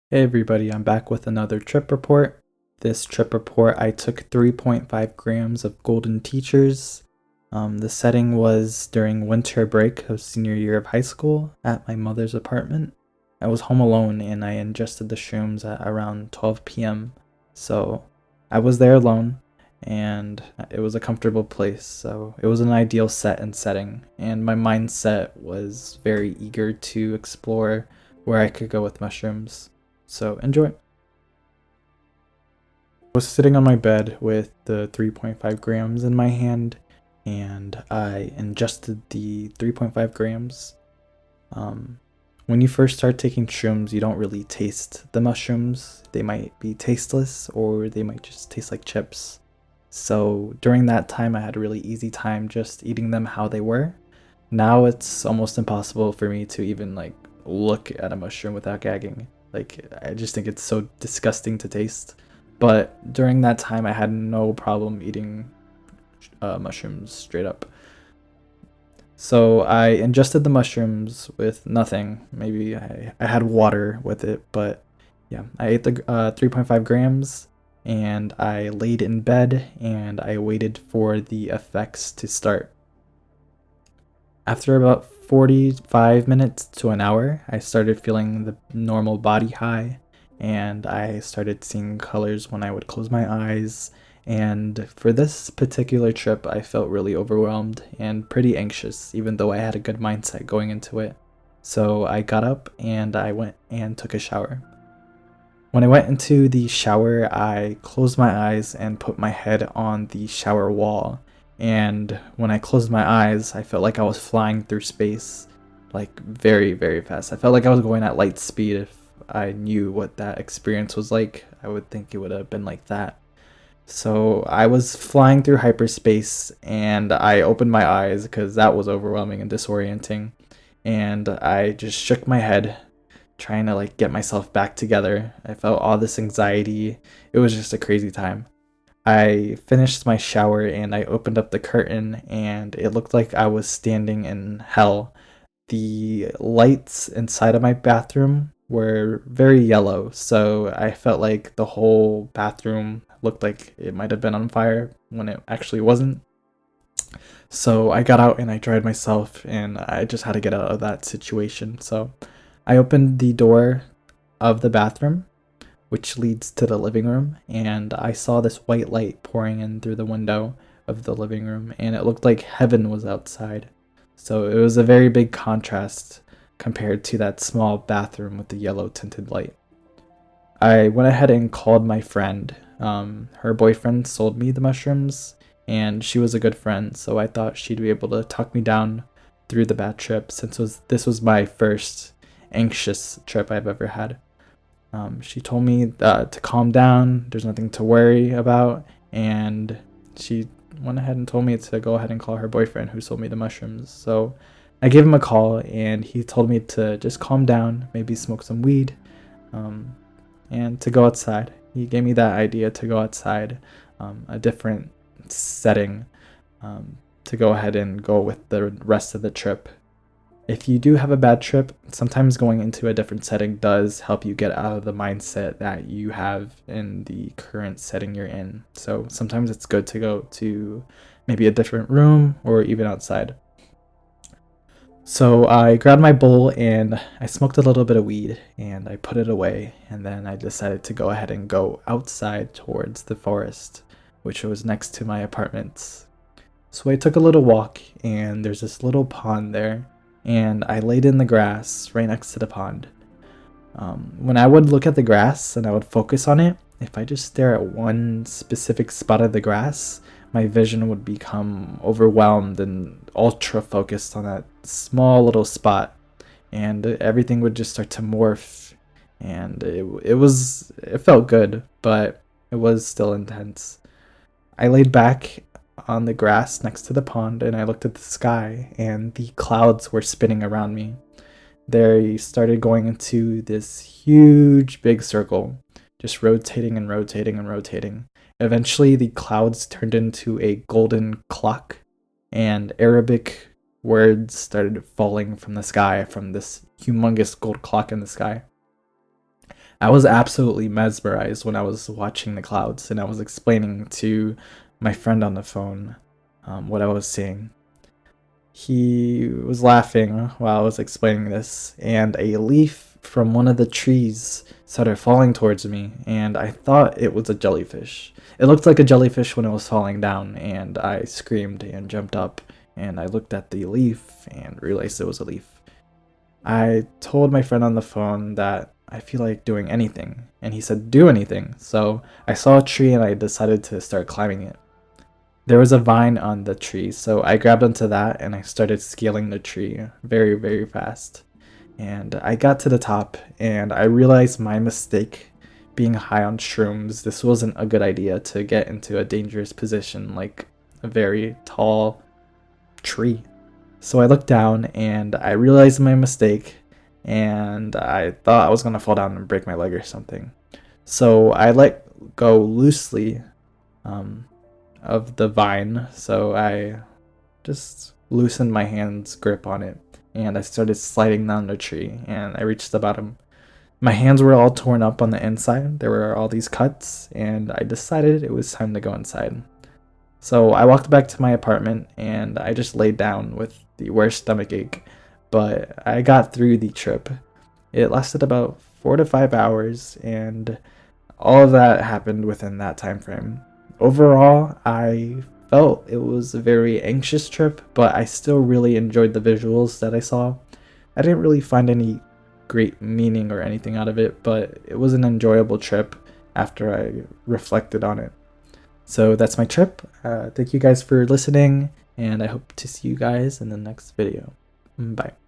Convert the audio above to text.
Hey everybody, I'm back with another trip report. This trip report, I took 3.5 grams of golden teachers. The setting was during winter break of senior year of high school at my mother's apartment. I was home alone and I ingested the shrooms at around 12 p.m. So I was there alone and it was a comfortable place. So it was an ideal set and setting, and my mindset was very eager to explore where I could go with mushrooms. So enjoy. I was sitting on my bed with the 3.5 grams in my hand, and I ingested the 3.5 grams. Um, when you first start taking shrooms, you don't really taste the mushrooms. They might be tasteless or they might just taste like chips. So during that time, I had a really easy time just eating them how they were. Now it's almost impossible for me to even look at a mushroom without gagging. I just think it's so disgusting to taste. But during that time, I had no problem eating mushrooms straight up. So I ingested the mushrooms with nothing. Maybe I had water with it, but yeah, I ate the 3.5 grams and I laid in bed and I waited for the effects to start. After about 45 minutes to an hour, I started feeling the normal body high, and I started seeing colors when I would close my eyes. And for this particular trip, I felt really overwhelmed and pretty anxious, even though I had a good mindset going into it. So I got up and I went and took a shower. When I went into the shower, I closed my eyes and put my head on the shower wall. And when I closed my eyes, I felt like I was flying through space, like very, very fast. I felt like I was going at light speed. If I knew what that experience was like, I would think it would have been like that. So I was flying through hyperspace and I opened my eyes because that was overwhelming and disorienting. And I just shook my head trying to get myself back together. I felt all this anxiety. It was just a crazy time. I finished my shower and I opened up the curtain and it looked like I was standing in hell. The lights inside of my bathroom were very yellow, so I felt like the whole bathroom looked like it might have been on fire when it actually wasn't. So I got out and I dried myself and I just had to get out of that situation. So I opened the door of the bathroom, which leads to the living room, and I saw this white light pouring in through the window of the living room, and it looked like heaven was outside. So it was a very big contrast compared to that small bathroom with the yellow tinted light. I went ahead and called my friend. Her boyfriend sold me the mushrooms, and she was a good friend, so I thought she'd be able to talk me down through the bad trip since this was my first anxious trip I've ever had. She told me to calm down, there's nothing to worry about, and she went ahead and told me to go ahead and call her boyfriend who sold me the mushrooms. So I gave him a call, and he told me to just calm down, maybe smoke some weed, um, and to go outside. He gave me that idea to go outside, a different setting, to go ahead and go with the rest of the trip. If you do have a bad trip, sometimes going into a different setting does help you get out of the mindset that you have in the current setting you're in. So sometimes it's good to go to maybe a different room or even outside. So I grabbed my bowl and I smoked a little bit of weed and I put it away, and then I decided to go ahead and go outside towards the forest, which was next to my apartments. So I took a little walk and there's this little pond there, and I laid in the grass right next to the pond. When I would look at the grass and I would focus on it, if I just stare at one specific spot of the grass, my vision would become overwhelmed and ultra focused on that small little spot, and everything would just start to morph. And it felt good, but it was still intense. I laid back on the grass next to the pond and I looked at the sky, and the clouds were spinning around me. They started going into this huge big circle, just rotating and rotating and rotating. Eventually, the clouds turned into a golden clock, and Arabic words started falling from the sky from this humongous gold clock in the sky. I was absolutely mesmerized when I was watching the clouds and I was explaining to my friend on the phone what I was seeing. He was laughing while I was explaining this, and a leaf from one of the trees started falling towards me, and I thought it was a jellyfish. It looked like a jellyfish when it was falling down, and I screamed and jumped up, and I looked at the leaf and realized it was a leaf. I told my friend on the phone that I feel like doing anything, and he said, "Do anything." So I saw a tree and I decided to start climbing it. There was a vine on the tree, so I grabbed onto that and I started scaling the tree very, very fast. And I got to the top and I realized my mistake being high on shrooms. This wasn't a good idea to get into a dangerous position like a very tall tree. So I looked down and I realized my mistake and I thought I was gonna fall down and break my leg or something. So I let go loosely um, of the vine. So I just loosened my hand's grip on it and I started sliding down the tree and I reached the bottom. My hands were all torn up on the inside. There were all these cuts and I decided it was time to go inside. So I walked back to my apartment and I just laid down with the worst stomach ache, but I got through the trip. It lasted about 4 to 5 hours and all of that happened within that time frame. Overall, I felt it was a very anxious trip, but I still really enjoyed the visuals that I saw. I didn't really find any great meaning or anything out of it, but it was an enjoyable trip after I reflected on it. So that's my trip. Thank you guys for listening, and I hope to see you guys in the next video. Bye.